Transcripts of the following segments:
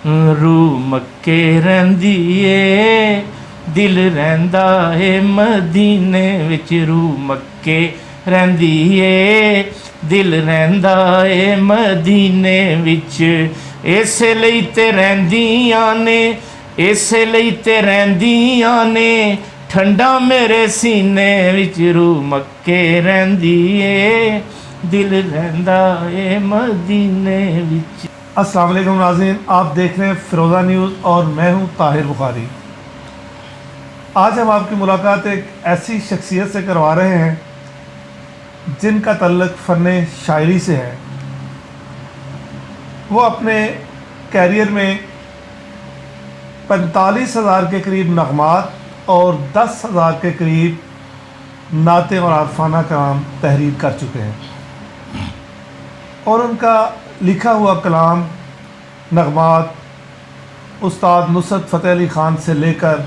रूह मक्के रहिंदी ए दिल रहिंदा ए मदीने विच रूह मक्के रहिंदी ए दिल रहिंदा ए मदीने विच इसे लई ते रहिंदियां ने इसे लई ते रहिंदियां ने ठंडा मेरे सीने विच रूह मक्के रहिंदी ए दिल रहिंदा ए मदीने विच। अस्सलाम वालेकुम नाज़रीन, आप देख रहे हैं फ़िरोज़ा न्यूज़ और मैं हूं ताहिर बुखारी। आज हम आपकी मुलाकात एक ऐसी शख्सियत से करवा रहे हैं जिनका तल्लुक़ फ़न शायरी से है। वो अपने कैरियर में 45,000 के करीब नग़मात और 10,000 के करीब नाते और आरफाना कलाम तहरीर कर चुके हैं और उनका लिखा हुआ कलाम नग़मात उस्ताद नुसरत फ़तेह अली ख़ान से लेकर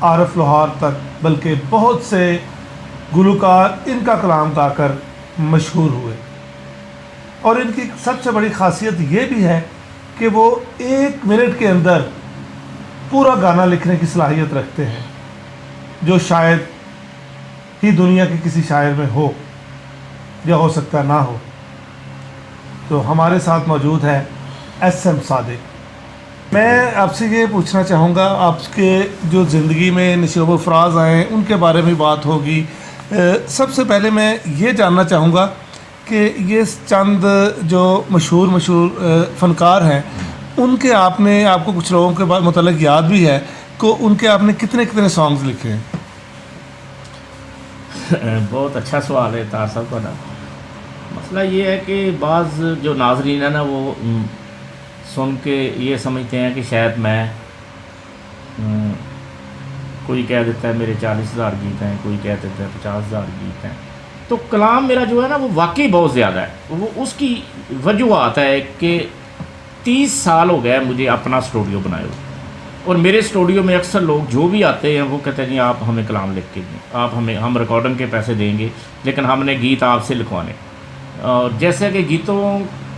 आरफ लोहार तक, बल्कि बहुत से गुलकार इनका कलाम गाकर मशहूर हुए। और इनकी सबसे बड़ी ख़ासियत ये भी है कि वो 1 मिनट के अंदर पूरा गाना लिखने की सलाहियत रखते हैं, जो शायद ही दुनिया के किसी शायर में हो या हो सकता ना हो। तो हमारे साथ मौजूद है SM सादिक। मैं आपसे ये पूछना चाहूँगा, आपके जो ज़िंदगी में नशोब अफराज आए उनके बारे में बात होगी। सबसे पहले मैं ये जानना चाहूँगा कि ये चंद जो मशहूर फ़नकार हैं उनके आपको कुछ लोगों के बाद मुतल्लिक़ याद भी है कि उनके आपने कितने सॉन्ग्स लिखे हैं? बहुत अच्छा सवाल है तार साहब का। मसला ये है कि बाज़ जो नाज़रीन है ना, वो सुन के ये समझते हैं कि शायद मैं कोई कह देता है मेरे 40,000 गीत हैं, कोई कह देता है 50,000 गीत हैं। तो कलाम मेरा जो है ना वो वाकई बहुत ज़्यादा है। वो उसकी वजूहत है कि 30 साल हो गया मुझे अपना स्टूडियो बनाए हुए, और मेरे स्टूडियो में अक्सर लोग जो भी आते हैं वो कहते हैं जी आप हमें कलाम लिख के दें, हम रिकॉर्डिंग के पैसे देंगे लेकिन हमने गीत आपसे लिखवाने। और जैसे कि गीतों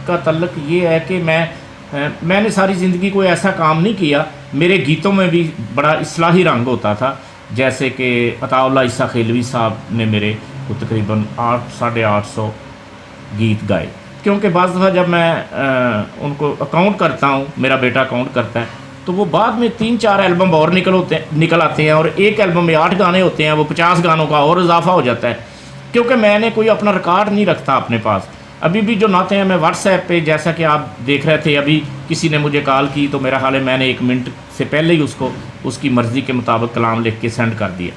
का तल्लुक़ ये है कि मैंने सारी ज़िंदगी कोई ऐसा काम नहीं किया। मेरे गीतों में भी बड़ा इस्लाही रंग होता था। जैसे कि अताउल्लाह ईसा खेलवी साहब ने मेरे को तकरीबन 800-850 गीत गाए, क्योंकि बाज़ दफ़ा जब मैं उनको अकाउंट करता हूँ, मेरा बेटा अकाउंट करता है, तो वो बाद में 3-4 एल्बम और निकल आते हैं, और एक एल्बम में 8 गाने होते हैं, वो 50 गानों का और इजाफा हो जाता है। क्योंकि मैंने कोई अपना रिकॉर्ड नहीं रखता अपने पास। अभी भी जो नाते हैं मैं व्हाट्सएप पे, जैसा कि आप देख रहे थे अभी किसी ने मुझे कॉल की, तो मेरा हाल है मैंने 1 मिनट से पहले ही उसको उसकी मर्ज़ी के मुताबिक कलाम लिख के सेंड कर दिया।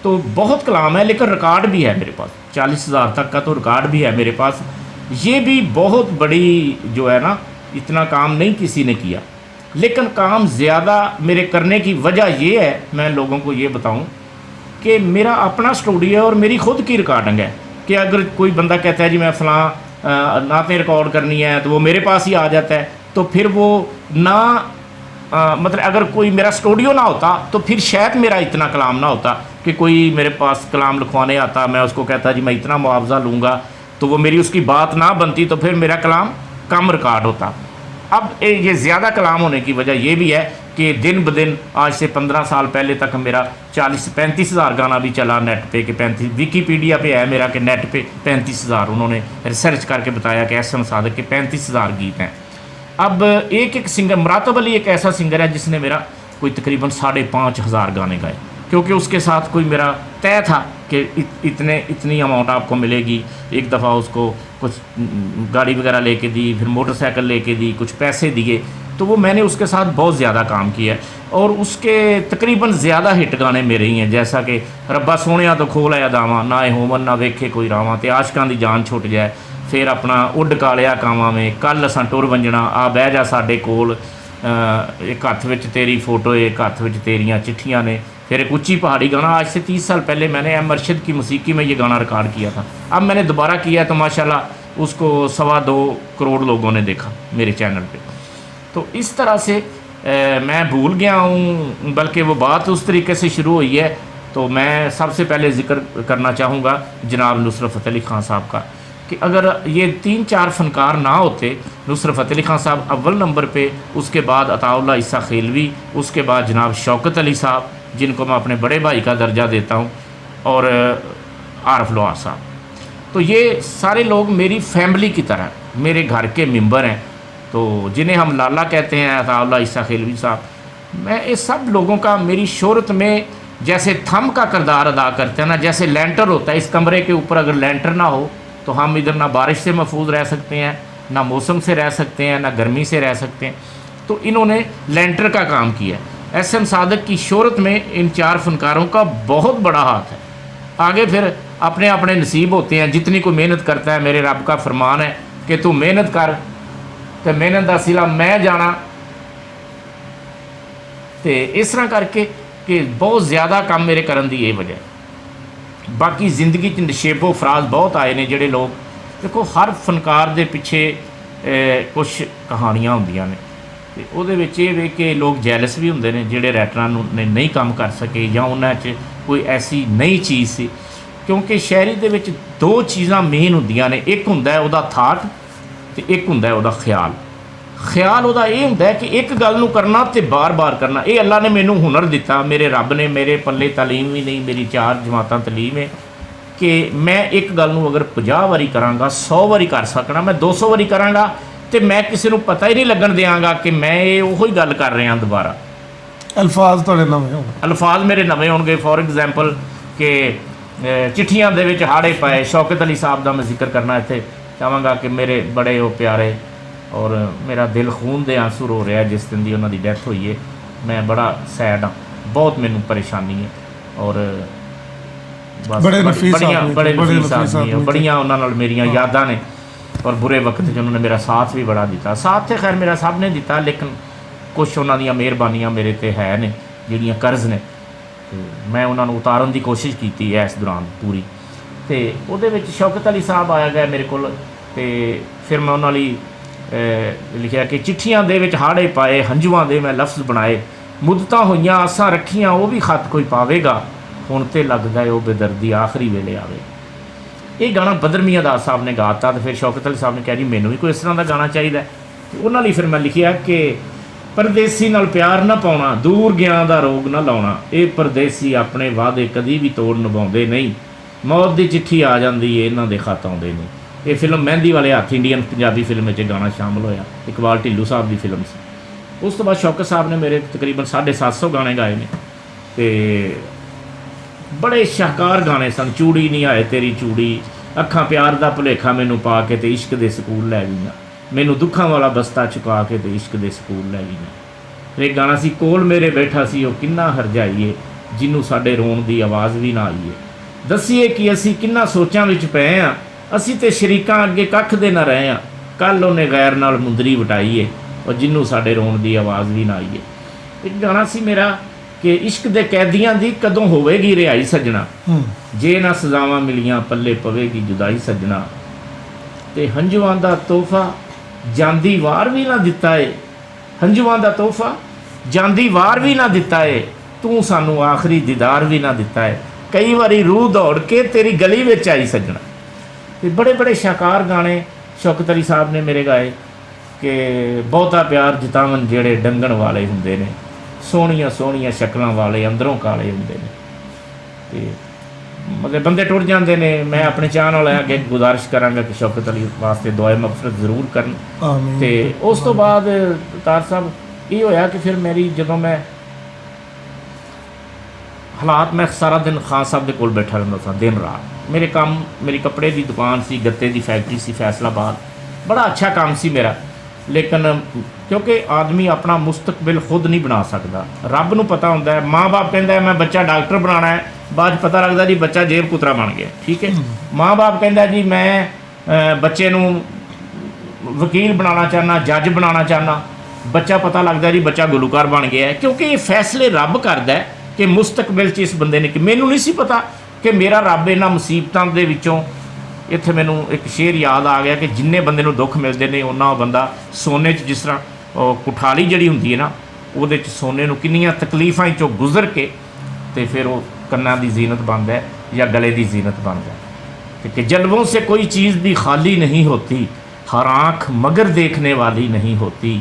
तो बहुत कलाम है, लेकिन रिकॉर्ड भी है मेरे पास, 40,000 तक का तो रिकॉर्ड भी है मेरे पास। ये भी बहुत बड़ी जो है ना, इतना काम नहीं किसी ने किया, लेकिन काम ज़्यादा मेरे करने की वजह ये है, मैं लोगों को ये बताऊं कि मेरा अपना स्टूडियो है और मेरी ख़ुद की रिकॉर्डिंग है। कि अगर कोई बंदा कहता है जी मैं फ़लाँ नातें रिकॉर्ड करनी है, तो वो मेरे पास ही आ जाता है। तो फिर वो मतलब अगर कोई मेरा स्टूडियो ना होता तो फिर शायद मेरा इतना कलाम ना होता कि कोई मेरे पास कलाम लिखवाने आता, मैं उसको कहता जी मैं इतना मुआवजा लूँगा, तो वो मेरी उसकी बात ना बनती, तो फिर मेरा कलाम कम रिकॉर्ड होता। अब ये ज़्यादा कलाम होने की वजह ये भी है कि दिन ब दिन, आज से 15 साल पहले तक मेरा 40 से 35,000 गाना भी चला नेट पे, कि 35 विकीपीडिया पे है मेरा कि नेट पे 35,000, उन्होंने रिसर्च करके बताया कि SM सादिक के 35,000 गीत हैं। अब एक सिंगर, मुरातब अली एक ऐसा सिंगर है जिसने मेरा कोई तकरीबन 5,500 गाने गाए, क्योंकि उसके साथ कोई मेरा तय था कि इतनी अमाउंट आपको मिलेगी। एक दफ़ा उसको कुछ गाड़ी वगैरह लेके दी, फिर मोटरसाइकिल लेके दी, कुछ पैसे दिए, तो वो मैंने उसके साथ बहुत ज़्यादा काम किया, और उसके तकरीबन ज़्यादा हिट गाने मेरे ही हैं। जैसा कि रब्बा सोहणिया तो खोल आया दावा, ना होमन ना वेखे कोई रावां, ते आशकां दी जान छुट जाए, फिर अपना उड कालिया कावां में, कल असां टुर वंजणा, आ बह जा साडे कोल, एक हत्थ विच तेरी फ़ोटो, एक हत्थ विच तेरियां चिट्ठियां ने, फिर एक ऊँची पहाड़ी गाना। आज से 30 साल पहले मैंने एम अरशद की मौसीकी में ये गाना रिकॉर्ड किया था। अब मैंने दोबारा किया तो माशाल्लाह उसको 2.25 करोड़ लोगों ने देखा मेरे चैनल पे। तो इस तरह से मैं भूल गया हूँ, बल्कि वो बात उस तरीके से शुरू हुई है। तो मैं सबसे पहले ज़िक्र करना चाहूँगा जनाब नुसरत फ़तेह अली ख़ान साहब का, کہ اگر یہ 3-4 فنکار نہ ہوتے، نصرت فتح علی خان صاحب اول نمبر پہ، اس کے بعد عطاء اللہ عیسیٰ خیلوی، اس کے بعد جناب شوکت علی صاحب جن کو میں اپنے بڑے بھائی کا درجہ دیتا ہوں، اور عارف لوہار صاحب، تو یہ سارے لوگ میری فیملی کی طرح میرے گھر کے ممبر ہیں، تو جنہیں ہم لالا کہتے ہیں، عطاء اللہ عیسیٰ خیلوی صاحب، میں اس سب لوگوں کا میری شہرت میں جیسے تھم کا کردار ادا کرتے ہیں نا، جیسے لینٹر ہوتا ہے، اس کمرے کے اوپر اگر لینٹر نہ ہو تو ہم ادھر نہ بارش سے محفوظ رہ سکتے ہیں، نہ موسم سے رہ سکتے ہیں، نہ گرمی سے رہ سکتے ہیں، تو انہوں نے لینٹر کا کام کیا ہے۔ ایس ایم صادق کی شہرت میں ان 4 فنکاروں کا بہت بڑا ہاتھ ہے۔ آگے پھر اپنے اپنے نصیب ہوتے ہیں، جتنی کوئی محنت کرتا ہے، میرے رب کا فرمان ہے کہ تو محنت کر، تو محنت کا صلہ میں جانا، تو اس طرح کر کے کہ بہت زیادہ کام میرے کرن دی یہ وجہ ہے۔ باقی زندگی نشیب و فراز بہت آئے نے جڑے لوگ، دیکھو ہر فنکار دے پیچھے کچھ کہانیاں ہوندیاں نے، تے او دے وچ یہ وے کہ لوگ جیلس بھی ہوندے نے جڑے رائٹراں نے نہیں کام کر سکے، یا انہاں چ کوئی ایسی نئی چیز سی، کیونکہ شاعری دے وچ 2 چیزاں مین ہوندیاں نے، ایک ہوندا ہے او دا تھاٹ تے ایک ہوندا ہے او دا خیال۔ خیال وہ یہ ہوندا ہے کہ ایک گل نو کرنا تے بار بار کرنا۔ یہ اللہ نے مینوں ہنر دیتا، میرے رب نے، میرے پلے تعلیم بھی نہیں، میری 4 جماعتاں تعلیم ہے کہ میں ایک گل نو اگر 50 واری کراں گا، 100 واری کر سکنا، میں 200 واری کراں گا تے میں کسی نو پتہ ہی نہیں لگن دیاں گا کہ میں یہ وہی گل کر رہا دوبارہ۔ الفاظ تھوڑے نویں ہوں، الفاظ میرے نویں ہون گے۔ فار ایگزامپل کہ چٹھیاں دے وچ ہاڑے پائے، شوکت علی صاحب دا میں ذکر کرنا اتنے چاہواں گا کہ میرے بڑے وہ پیارے، اور میرا دل خون دے آنسو رو رہا ہے جس دن دی انہوں دی ڈیتھ ہوئی ہے۔ میں بڑا سیڈ ہاں، بہت مینوں پریشانی ہے، اور بس بڑے نفیس آدمی ہیں، بڑیاں انہوں نال میریاں یاداں نے، اور برے وقت انہوں نے میرا ساتھ بھی بڑا دیتا۔ ساتھ تے خیر میرا سب نے دیتا، لیکن کچھ انہوں دیاں مہربانیاں میرے تے ہے نے جڑیاں قرض نے، میں انہوں نے اتارن دی کوشش کیتی ہے اس دوران پوری۔ تے او دے وچ شوکت علی صاحب آیا گیا میرے کول، تے پھر میں انہوں لی لکھیا کہ چٹھیاں دے وچ ہاڑے پائے، ہنجواں دے میں لفظ بنائے، مدتاں ہوئیاں آساں رکھیاں، وہ بھی خط کوئی پاوے گا، ہن تے لگ گئے وہ بے دردی آخری ویلے آوے۔ یہ گانا بدر میاں داس صاحب نے گاتا، تو پھر شوکت علی صاحب نے کہا جی مینوں بھی کوئی اس طرح کا گانا چاہیے۔ انہوں نے پھر میں لکھیا کہ پردیسی نال پیار نہ پاؤنا، دور گیاں دا روگ نہ لاؤنا، اے پردیسی اپنے وعدے کدی بھی توڑ نبھاؤندے نہیں، موت دی چٹھی آ جاندی ہے انہاں دے خط آؤندے نہیں۔ یہ فلم مہندی والے ہاتھ انڈین پنجابی فلم میں گانا شامل ہویا، اقبال ٹھلو صاحب کی فلم سی۔ اس تو بعد شوکت صاحب نے میرے تقریباً 750 گانے گائے نے، تے بڑے شاہکار گانے سن۔ چوڑی نہیں آئے تیری چوڑی، اکھاں پیار دا بھلیکھا مینوں پا کے تے عشق دے سکول لے گئیاں، مینوں دکھاں والا بستہ چکا کے تے عشق دے سکول لے گئیاں۔ ایک گانا سی کول میرے بیٹھا سی وہ کنا ہرجائیے، جنوں ساڈے رون دی آواز بھی نہ آئیے، دسیے کہ اسی کنا سوچاں وچ پئے ہاں، اسی تے شریکاں اگے ککھ دے نہ رہے ہاں، کل انہیں غیر نال مندری وٹائیے، اور جنوں ساڈے رون دی آواز بھی نہ آئیے۔ ایک گانا سی میرا کہ عشق دے قیدیاں دی کدوں ہوئے گی رہائی سجنا، جے نہ سزاواں ملیاں پلے پوے گی جدائی سجنا، تے ہنجواں دا تحفہ جاندی وار بھی نہ دتا ہے، ہنجواں دا تحفہ جاندی وار بھی نہ دتا ہے، تو سانو آخری دیدار بھی نہ دتا ہے، کئی واری روح دوڑ کے تیری گلی وچ آئی سجنا۔ بڑے بڑے شاہکار گانے شوکت علی صاحب نے میرے گائے کہ بہتا پیار جتاون جڑے ڈنگن والے ہوندے نے، سونیاں سونیاں شکلاں والے اندروں کالے ہوندے نے، تے مطلب بندے ٹر جاندے نے۔ میں اپنے چاہن والے اگے گزارش کراں گا کہ شوکت علی واسطے دعائے مغفرت ضرور کرن۔ تے اس تو بعد تار صاحب یہ ہویا کہ پھر میری جدوں میں حالات، میں سارا دن خان صاحب دے کول بیٹھا رہندا تھا دن رات۔ میرے کام، میری کپڑے دی دکان سی، گتے دی فیکٹری سی فیصل آباد، بڑا اچھا کام سی میرا، لیکن کیونکہ آدمی اپنا مستقبل خود نہیں بنا سکتا، رب نو پتہ ہوندا ہے۔ ماں باپ کہندا ہے میں بچہ ڈاکٹر بنانا ہے، بعد پتہ لگتا جی بچہ جیب کترا بن گیا، ٹھیک ہے۔ ماں باپ کہندا جی میں بچے نو وکیل بنانا چاہنا، جج بنانا چاہنا، بچہ پتہ لگتا جی بچہ گلوکار بن گیا ہے، کیونکہ یہ فیصلے رب کردا ہے کہ مستقبل چ اس بندے نے، کہ مینوں نہیں سی پتہ کہ میرا رب انہاں مصیبتاں دے وچوں، اتنے مینوں ایک شعر یاد آ گیا کہ جننے بندے نوں دکھ ملتے ہیں انہاں بندہ سونے چ، جس طرح کٹھالی جڑی ہوندی ہے نا، وہ سونے نوں کنیاں تکلیفاں چوں گزر کے تے پھر وہ کناں دی زینت بندا ہے یا گلے دی زینت بندا ہے۔ کہ جلووں سے کوئی چیز بھی خالی نہیں ہوتی، ہر آنکھ مگر دیکھنے والی نہیں ہوتی،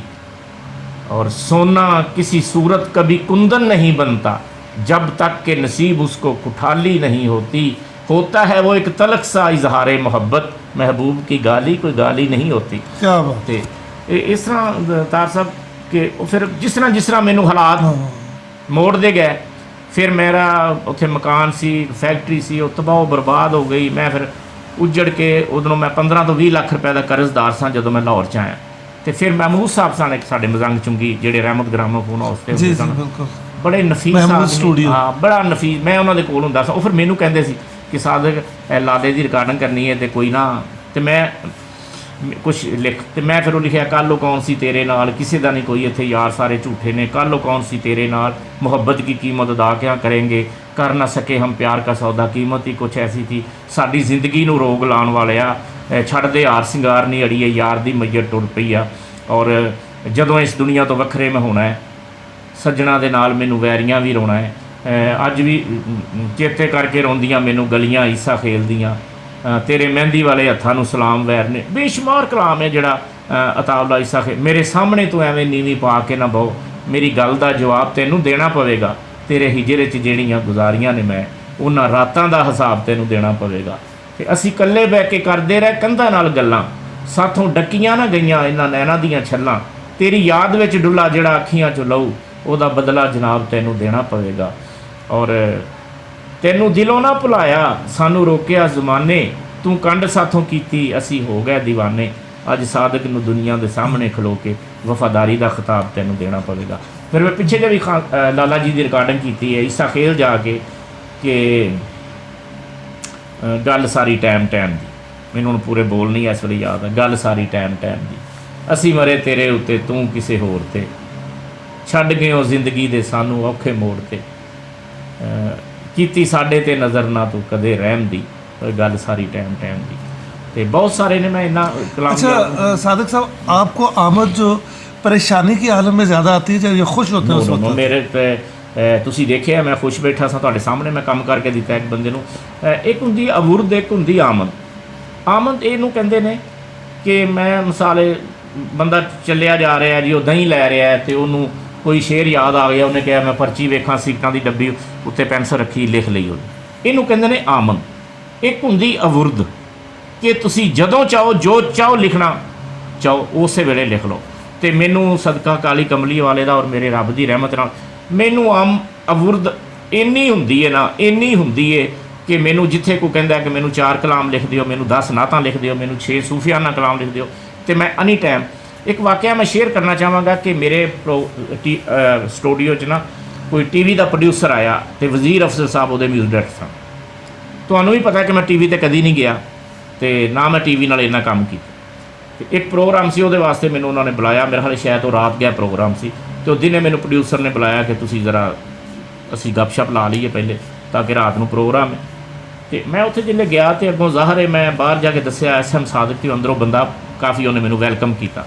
اور سونا کسی صورت کبھی کندن نہیں بنتا جب تک کہ نصیب اس کو کٹھالی نہیں ہوتی، ہوتا ہے وہ ایک تلخ سا اظہار محبت، محبوب کی گالی کوئی گالی نہیں ہوتی۔ کیا بات تے اس طرح تار صاحب کہ پھر جس طرح مینوں حالات موڑ دے گئے، پھر میرا اتنے مکان سی، فیکٹری سی، وہ تباہ و برباد ہو گئی۔ میں پھر اجڑ کے ادھروں میں 15 تو 20 لاکھ روپے کا قرض دار سا جدوں میں لاہور چ آیا۔ تو پھر محمود صاحب سن ایک ساڈے مزنگ چنگی جہے رحمت گرامو فون ہاؤس تے جی سن، بالکل بڑے نفیس محمود آدمی، اسٹوڈیو۔ ہاں بڑا نفیس۔ میں انہوں دے کول ہوندا سا، وہ پھر مینوں کہندے سی کہ صادق لادے دی ریکارڈنگ کرنی ہے تے کوئی نہ، تے میں کچھ لکھ، تے میں پھر وہ لکھیا کل کون سی تیرے نال، کسی دا نہیں کوئی اتنے یار سارے جھوٹے نے، کل کون سی تیرے نال، محبت کی قیمت ادا کیا کریں گے، کر نہ سکے ہم پیار کا سودا، قیمت ہی کچھ ایسی تھی ساری زندگی نو روگ لان والیا، چھڑ دے ہار سنگار نہیں اڑیے یار دی میت ٹر پئی آ، اور جدوں اس دنیا تو وکھرے میں ہونا ہے، سجنا دے نال مینوں ویریاں بھی رونا ہے، اج بھی چیتے کر کے روندیاں مینوں گلیاں عیسیٰ کھیلدیاں، تیرے مہندی والے ہتھاں نوں سلام ویر نے، بے شمار کلام ہے جڑا عطا اللہ عیسیٰ میرے سامنے تو ایویں نیویں پا کے نہ بہو، میری گل دا جواب تینوں دینا پوے گا، تیرے ہجرے چ جہڑیاں گزاریاں نے میں انہاں راتاں دا حساب تینوں دینا پوے گا۔ تے اسی کلے بہ کے کردے رہے کندھاں نال گلاں، ساتھوں ڈکیاں نہ گئیاں انہاں نیناں دیاں چھلاں، تیری یاد وچ ڈلا جڑا اکھیاں چ لہو او دا بدلہ جناب تینوں دینا پوے گا، اور تینوں دلوں نہ بھلایا سانوں روکیا زمانے، تو کنڈ ساتھوں کیتی اسی ہو گئے دیوانے، اج صادق نو دنیا دے سامنے کھلو کے وفاداری دا خطاب تینوں دینا پوے گا۔ پھر میں پیچھے جے بھی لالا جی دی ریکارڈنگ کیتی ہے عیسیٰ خیل جا کے کہ گل ساری ٹائم دی، مینوں پورے بول نہیں اس ویلے یاد ہے، گل ساری ٹائم دی، اسی مرے تیرے اتے تو کسے ہور تے، چھڈ گئے ہو زندگی دے سانوں اوکھے موڑ تے، کیتی ساڈے تے نظر نہ تو کدے رحم دی، گل ساری ٹائم دی۔ تے بہت سارے نے میں اتنا کلام اچھا صادق صاحب، آپ کو آمد جو پریشانی کی عالم میں زیادہ آتی ہے جب یہ خوش ہوتے ہیں اس وقت؟ میرے تسی دیکھیا میں خوش بیٹھا سا تواڈے سامنے، میں کم کر کے دیتا ایک بندے نوں، ایک ہوندی اورد، ایک ہوندی آمد یہ کہندے نے کہ میں مثالے بندہ چلیا جا رہا ہے جی، وہ دہی لے رہا ہے تو انہوں کوئی شعر یاد آ گیا، انہیں کہا میں پرچی ویکھاں سیٹاں دی ڈبی اتنے پینسل رکھی لکھ لئی انہیں، یہ کہندے نے آمد۔ ایک ہوندی اورد کہ تسی جدوں چاہو جو چاہو لکھنا چاہو اسی ویلے لکھ لو، تے مینوں صدقہ کالی کملی والے دا اور میرے رب دی رحمت نال مینوں اورد اینی ہوندی ہے نا، اینی ہوندی ہے کہ مینوں جتھے کوئی کہندا ہے کہ مینوں 4 کلام لکھ دیو، مینوں 10 نعتاں لکھ دیو، مینوں 6 صوفیانہ کلام لکھ دیو، تے میں اینی ٹائم۔ ایک واقعہ میں شیئر کرنا چاہواں گا کہ میرے سٹوڈیو چ نا کوئی ٹی وی دا پروڈیوسر آیا تے وزیر افضل صاحب وہ میوزک ڈائریکٹر سن۔ تمہیں بھی پتا ہے کہ میں ٹی وی تے کدی نہیں گیا تے نہ میں ٹی وی نال اتنا کام کیا۔ ایک پروگرام سی وہ واسطے مینوں انہوں نے بلایا، میرے خیال شاید وہ رات گیا پروگرام سی، تو دنے مینوں پروڈیوسر نے بلایا کہ تسی ذرا اسی گپ شپ لا لیے پہلے تاکہ رات نو پروگرام ہے۔ تے میں اتنے جلے گیا تے اگوں ظاہر ہے میں باہر جا کے دسیا ایس ایم صادق تے اندروں بندہ کافی انہیں مینوں ویلکم کیتا،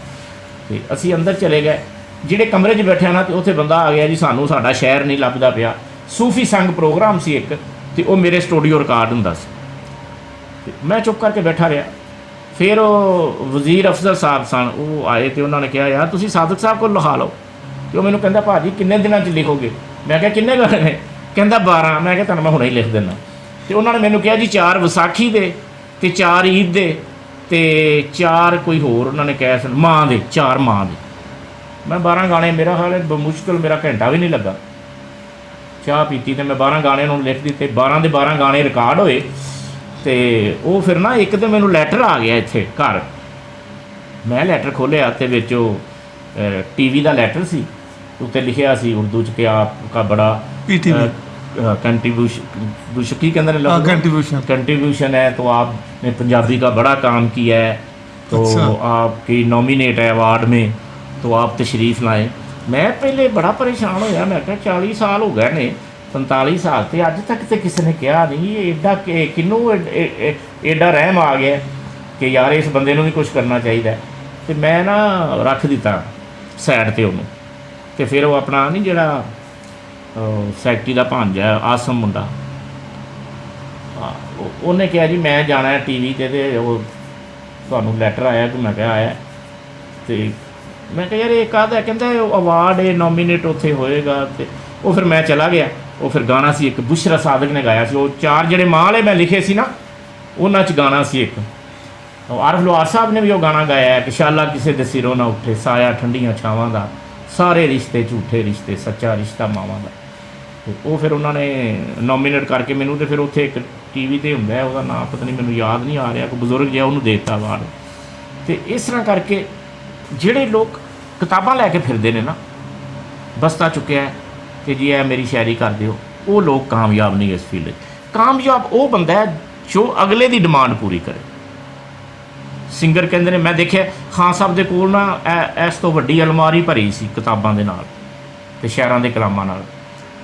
تے اسی اندر چلے گئے، جہے کمرے 'چ بیٹھے نا تو اتنے بندہ آ گیا جی سانوں ساڈا شہر نہیں لبدا پیا، صوفی سنگ پروگرام سی ایک، تے وہ میرے سٹوڈیو ریکارڈ ہوندا سی، میں چپ کر کے بیٹھا رہا۔ پھر وہ وزیر افضل صاحب سن، وہ آئے تو انہوں نے کہا یار تسی صادق صاحب کو لکھا لو، تو مینوں کہندا بھاجی کنے دنوں چ لکھو گے؟ میں کہا کنے گانے نے؟ کہندا 12۔ میں کہا تنوں میں ہنے ہی لکھ دینا۔ تو انہوں نے مینوں کہا جی 4 وساکھی دے تے 4 عید دے تے 4 کوئی ہور انہوں نے کہا سن ماں دے، 4 ماں دے۔ میں 12 گانے، میرا خیال ہے بمشکل میرا گھنٹہ بھی نہیں لگا، چاہ پیتی تے میں 12 گانے انہوں نے لکھ دیتے، 12 دے 12 گانے ریکارڈ ہوئے۔ تے وہ پھر نا ایک تو مینوں لیٹر آ گیا اتنے گھر، میں لیٹر کھولیا تے وچ ٹی وی دا لیٹر سی، اتنے لکھیا سی اردو چ کہ آپ کا بڑا کنٹریبیوشن کی کہندے نے کنٹریبیوشن ہے، تو آپ نے پنجابی کا بڑا کام کیا ہے، تو آپ کی نامینیٹ ہے ایوارڈ میں، تو آپ تشریف لائیں۔ میں پہلے بڑا پریشان ہویا، میں کہا 40 سال ہو گئے نے، 45 سال تے اج تک تے کسی نے کہا نہیں، یہ ایڈا کنوں ایڈا رحم آ گیا کہ یار اس بندے نوں بھی کچھ کرنا چاہیے۔ تو میں نا رکھ دیتا سائڈ تے انہوں، تے پھر وہ اپنا نہیں جڑا سیکٹری دا بھانجا ہے آسم منڈا، ਉਹਨੇ ਕਿਹਾ ਜੀ ਮੈਂ ਜਾਣਾ TV ਤੇ ਉਹ ਤੁਹਾਨੂੰ ਲੈਟਰ ਆਇਆ ਕਿ ਮੈਂ ਕਿਹਾ ਆਇਆ। ਤੇ ਮੈਂ ਕਿਹਾ ਯਾਰ ਇਹ ਕਾਹਦਾ? ਕਹਿੰਦਾ ਅਵਾਰਡ ਇਹ ਨੋਮੀਨੇਟ ਉੱਥੇ ਹੋਏਗਾ। ਤੇ ਉਹ ਫਿਰ ਮੈਂ ਚਲਾ ਗਿਆ। ਉਹ ਫਿਰ ਗਾਣਾ ਸੀ ਇੱਕ ਬੁਸ਼ਰਾ ਸਾਦਕ ਨੇ ਗਾਇਆ ਸੀ, ਉਹ 4 ਜਿਹੜੇ ਮਾਂ ਵਾਲੇ ਮੈਂ ਲਿਖੇ ਸੀ ਨਾ ਉਹਨਾਂ 'ਚ ਗਾਣਾ ਸੀ ਇੱਕ। ਆਰਫ ਲੋਹਾਰ ਸਾਹਿਬ ਨੇ ਵੀ ਉਹ ਗਾਣਾ ਗਾਇਆ ਕਿ ਸ਼ਾਲਾ ਕਿਸੇ ਦੇ ਸਿਰੋਂ ਨਾ ਉੱਠੇ, ਸਾਇਆ ਠੰਡੀਆਂ ਛਾਵਾਂ ਦਾ, ਸਾਰੇ ਰਿਸ਼ਤੇ ਝੂਠੇ ਰਿਸ਼ਤੇ, ਸੱਚਾ ਰਿਸ਼ਤਾ ਮਾਵਾਂ ਦਾ। ਤੇ ਉਹ ਫਿਰ ਉਹਨਾਂ ਨੇ ਨੋਮੀਨੇਟ ਕਰਕੇ ਮੈਨੂੰ, ਤੇ ਫਿਰ ਉੱਥੇ ਇੱਕ TV ਤੇ ਹੁੰਦਾ ਉਹਦਾ ਨਾਮ ਪਤਾ ਨਹੀਂ ਮੈਨੂੰ ਯਾਦ ਨਹੀਂ ਆ ਰਿਹਾ, ਕੋਈ ਬਜ਼ੁਰਗ ਜਿਹਾ ਉਹਨੂੰ ਦੇ ਦਿੱਤਾ ਅਵਾਰਡ। ਤੇ ਇਸ ਤਰ੍ਹਾਂ ਕਰਕੇ ਜਿਹੜੇ ਲੋਕ ਕਿਤਾਬਾਂ ਲੈ ਕੇ ਫਿਰਦੇ ਨੇ ਨਾ, ਬਸਤਾ ਚੁੱਕਿਆ ਕਿ ਜੀ ਇਹ ਮੇਰੀ ਸ਼ਾਇਰੀ ਕਰ ਦਿਓ, ਉਹ ਲੋਕ ਕਾਮਯਾਬ ਨਹੀਂ ਇਸ ਫੀਲਡ 'ਚ। ਕਾਮਯਾਬ ਉਹ ਬੰਦਾ ਹੈ ਜੋ ਅਗਲੇ ਦੀ ਡਿਮਾਂਡ ਪੂਰੀ ਕਰੇ। ਸਿੰਗਰ ਕਹਿੰਦੇ ਨੇ, ਮੈਂ ਦੇਖਿਆ ਖਾਨ ਸਾਹਿਬ ਦੇ ਕੋਲ ਨਾ ਇਸ ਤੋਂ ਵੱਡੀ ਅਲਮਾਰੀ ਭਰੀ ਸੀ ਕਿਤਾਬਾਂ ਦੇ ਨਾਲ ਅਤੇ ਸ਼ਾਇਰਾਂ ਦੇ ਕਲਾਮਾਂ ਨਾਲ,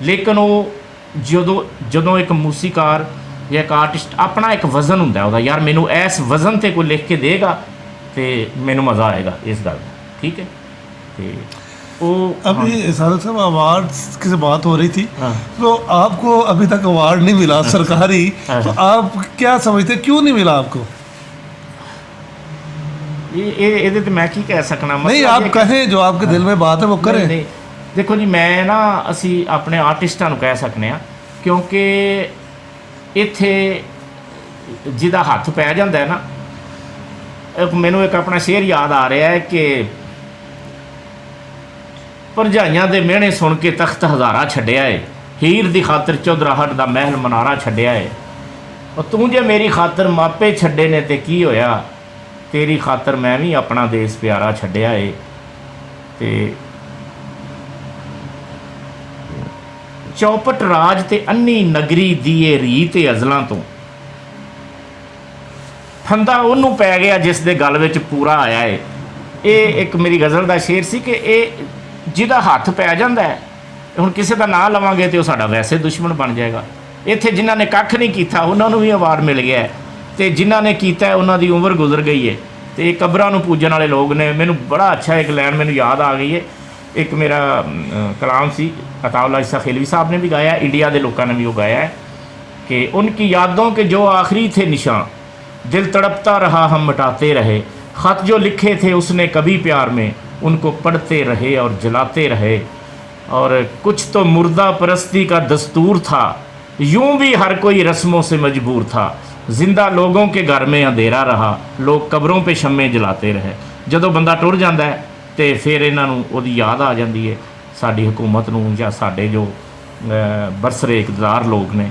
ਲੇਕਿਨ ਉਹ ਜਦੋਂ ਇੱਕ ਮੂਸੀਕਾਰ ਜਾਂ ਇੱਕ ਆਰਟਿਸਟ ਆਪਣਾ ਇੱਕ ਵਜ਼ਨ ਹੁੰਦਾ ਉਹਦਾ, ਯਾਰ ਮੈਨੂੰ ਇਸ ਵਜ਼ਨ 'ਤੇ ਕੋਈ ਲਿਖ ਕੇ ਦੇਗਾ तो मैनू मज़ा आएगा इस गल का, ठीक है। तो वो अभी सादक साहब अवार्ड की बात हो रही थी, हाँ। तो आपको अभी तक अवार्ड नहीं मिला सरकारी, तो आप क्या समझते, क्यों नहीं मिला आपको? ये तो मैं की कह सकना, नहीं आप कहें, जो आपके दिल में बात है वो करें। नहीं, देखो जी मैं ना असी अपने आर्टिस्टां नूं कह सकने आ, क्योंकि इत्थे जिहदा हत्थ पै जांदा है ना, मैनू एक अपना शेर याद आ रहा है कि भरजाइयां दे मेहने सुन के तख्त हज़ारा छड्डिया है, हीर दी खातर चौधराहट दा महल मनारा छड्डिया है, और तू जे मेरी खातर मापे छड्डे ने ते की होया, तेरी खातर मैं भी अपना देश प्यारा छड्डिया है। ते चौपट राज ते अन्नी नगरी दिए रीत अज़लां तो, फंदा ਉਹਨੂੰ ਪੈ ਗਿਆ ਜਿਸ ਦੇ ਗਲ ਵਿੱਚ ਪੂਰਾ ਆਇਆ ਹੈ। ਇਹ ਇੱਕ ਮੇਰੀ ਗਜ਼ਲ ਦਾ ਸ਼ੇਰ ਸੀ ਕਿ ਇਹ ਜਿਹਦਾ ਹੱਥ ਪੈ ਜਾਂਦਾ ਹੈ, ਹੁਣ ਕਿਸੇ ਦਾ ਨਾਂ ਲਵਾਂਗੇ ਤੇ ਉਹ ਸਾਡਾ ਵੈਸੇ ਦੁਸ਼ਮਣ ਬਣ ਜਾਏਗਾ। ਇੱਥੇ ਜਿਨ੍ਹਾਂ ਨੇ ਕੱਖ ਨਹੀਂ ਕੀਤਾ ਉਹਨਾਂ ਨੂੰ ਵੀ ਅਵਾਰਡ ਮਿਲ ਗਿਆ ਹੈ, ਤੇ ਜਿਨ੍ਹਾਂ ਨੇ ਕੀਤਾ ਉਹਨਾਂ ਦੀ ਉਮਰ ਗੁਜ਼ਰ ਗਈ ਹੈ, ਤੇ ਕਬਰਾਂ ਨੂੰ ਪੂਜਣ ਵਾਲੇ ਲੋਕ ਨੇ। ਮੈਨੂੰ ਬੜਾ ਅੱਛਾ ਇੱਕ ਲਾਈਨ ਮੈਨੂੰ ਯਾਦ ਆ ਗਈ ਹੈ, ਇੱਕ ਮੇਰਾ ਕਲਾਮ ਸੀ ਅਤਾਉल्ला इसा खिलवी साहब ने भी गाया, इंडिया के लोगों ने भी वो गाया है कि उनकी यादों के जो आखिरी थे निशान, दिल तड़पता रहा हम मिटाते रहे, ख़त जो लिखे थे उसने कभी प्यार में, उनको पढ़ते रहे और जलाते रहे, और कुछ तो मुर्दा परस्ती का दस्तूर था, यूं भी हर कोई रस्मों से मजबूर था, जिंदा लोगों के घर में अंधेरा रहा, लोग कब्रों पे शम्मे जलाते रहे। जदों बंदा टुर जाता है तो फिर इन्हां नूं उहदी याद आ जाती है साडी हुकूमत नूं या साडे जो बरसरे इकतदार लोग ने।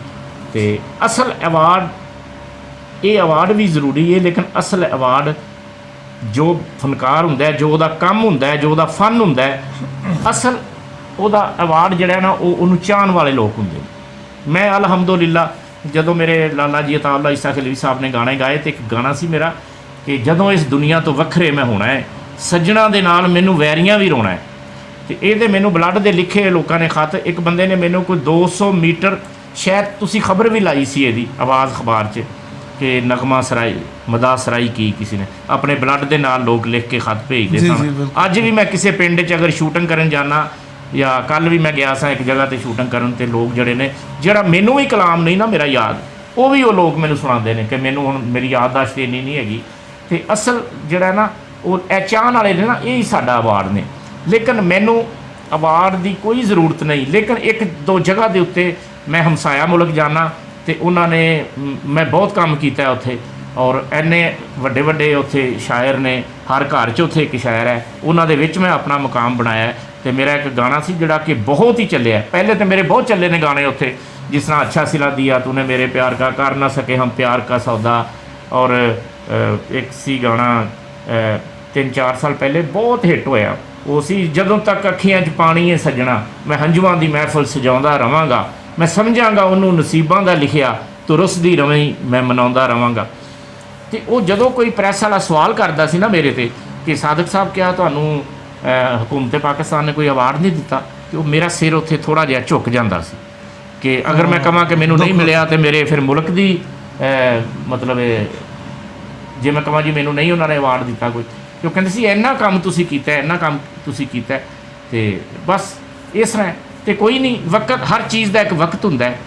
तो असल अवार्ड ये अवार्ड भी ज़रूरी है, लेकिन असल अवार्ड जो फनकार हुंदा है, जो उहदा काम हुंदा है, जो उहदा फन हुंदा है, असल उहदा अवार्ड जिहड़ा ना उहनूं चाहण वाले लोग हुंदे। मैं अलहमदुलिल्लाह जदों मेरे लाला जी अताउल्ला इसा खिलवी साहब ने गाने गाए, तो एक गाना सी मेरा कि जदों इस दुनिया तो वखरे मैं होना है, सज्जणा दे नाल मैनूं वैरियां भी रोना है। तो ये मैनूं ब्लड दे लिखे लोगों ने खत, एक बंदे ने मैनूं कोई 200 मीटर, शायद तुसी खबर भी लाई सी इहदी आवाज़ अखबार च कि नगमा सराई मदा सराई की किसी ने अपने ब्लड के नाल लोग लिख के खत भेजते सन। अज भी मैं किसी पिंड च अगर शूटिंग करन जाना, या कल भी मैं गया सा एक जगह पर शूटिंग करन, ते लोग जड़े ने जड़ा मैनू भी कलाम नहीं ना मेरा याद, वो भी वो लोग मैनू सुनाते हैं कि मैनू हुण मेरी याददाश्त इन्नी नहीं हैगी। तो असल जड़ा ना वो चाहण वाले ने ना, यही साडा अवार्ड ने। लेकिन मैनू अवार्ड की कोई ज़रूरत नहीं, लेकिन एक दो जगह के उत्ते मैं हमसाया मुल्क जाना, तो उन्होंने मैं बहुत काम किया है उत्थे, और इन्ने वड्डे वड्डे उत्थे शायर ने, हर घर च उत्थे एक शायर है, उन्होंने विच मैं अपना मुकाम बनाया है। तो मेरा एक गाना सी जिहड़ा कि बहुत ही चलिया है, पहले तो मेरे बहुत चले ने गाने उत्थे, जिस तरह अच्छा सिला दिया तूने मेरे प्यार का, कर ना सके हम प्यार का सौदा, और एक सी गाना 3-4 साल पहले बहुत हिट होया, वो सी जदों तक अखियां च पानी है सजना, मैं हंजुआं दी महफिल सजाउंदा रवांगा, मैं समझांगा उन्होंने नसीबां दा लिखिया, तो रुसदी रवहीं मैं मनाउंदा रवांगा। तो वो जदों कोई प्रैस वाला सवाल करता सी ना मेरे ते कि सादक साहब क्या तुहानूं हुकूमत पाकिस्तान ने कोई अवार्ड नहीं दिता, तो मेरा सिर उत्थे थोड़ा जिहा झुक जांदा सी कि अगर मैं कहां कि मैनूं नहीं मिलिया तो मेरे फिर मुल्क दी मतलब जे मैं कहां जी मैनूं नहीं उन्होंने अवार्ड दिता कोई, तो कहते सी इन्ना काम तुसीं कीता है, इन्ना काम तुसीं कीता है, ते बस इस तरह। तो कोई नहीं, वक्त हर चीज़ का एक वक्त हुंदा है,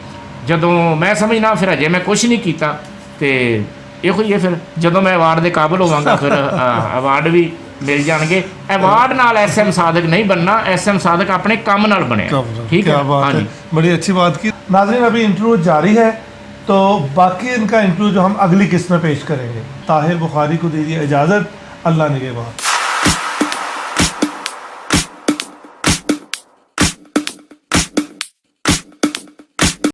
ਜਦੋਂ ਮੈਂ ਸਮਝਣਾ ਫਿਰ ਅਜੇ ਮੈਂ ਕੁਝ ਨਹੀਂ ਕੀਤਾ, ਤੇ ਇਹੋ ਹੀ ਹੈ ਫਿਰ ਜਦੋਂ ਮੈਂ ਅਵਾਰਡ ਦੇ ਕਾਬਿਲ ਹੋਵਾਂਗਾ ਫਿਰ ਅਵਾਰਡ ਵੀ ਮਿਲ ਜਾਣਗੇ। ਅਵਾਰਡ ਨਾਲ SM ਸਾਦਕ नहीं बनना, SM सादक अपने काम नाल बने। ठीक क्या है, बात हाँ है, जी। बड़ी अच्छी बात की। नाज़रीन अभी इंटरव्यू जारी है, तो बाकी इनका इंटरव्यू जो हम अगली किस्त में पेश करेंगे। ताहिर बुखारी को दीजिए इजाज़त, अल्लाह निगहबान।